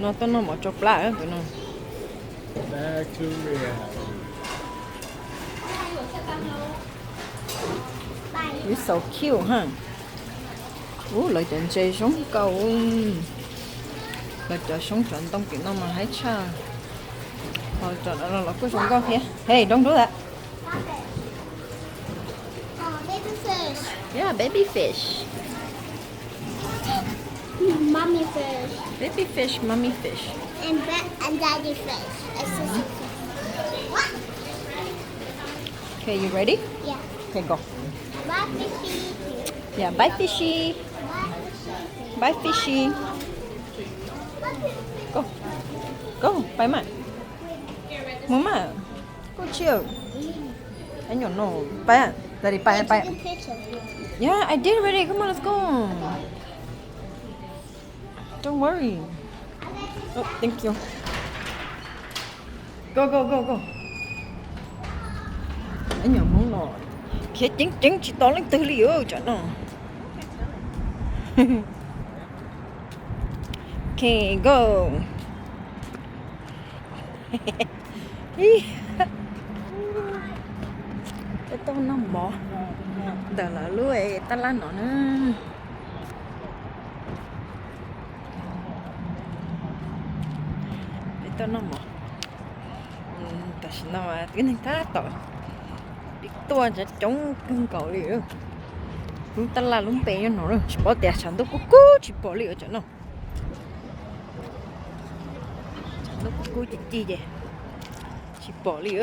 nó tao nó một chục lá á tụi nó. Back to reality. You're so cute, huh? Lại trận chơi sống cầu. Lại trận sống trận tông kiện nó mà hãy cha. Thôi trận đó là có sống cầu here. Hey, don't do that. Baby fish. Yeah, baby fish. Mommy fish. Baby fish, mommy fish. And daddy fish. What? Okay, you ready? Yeah. Okay, go. Bye, fishy. Yeah, bye fishy. Bye fishy. Go. Go, bye ma. Mama. Go chill. I don't know. Bye. Daddy, bye, bye. Take a picture. Yeah, I did already. Come on, let's go. Don't worry. Oh, thank you. Go, go, go, go. Anh nhỏ muốn nọ. Kia chính chỉ to lên từ liu cho nó. Okay, go. Ito na mo. Dala luwe, tala no na. Ito na mo. Tashi na wa, tingnan ta to. Tuaจะจงกึ่งเก่าเลยลุงตลาดลุงเปย์ยังหนอนชิบอแต่ฉันต้องกู้ชิบอเลยจ้ะเนาะฉันต้องกู้จีจีเจชิบอเลย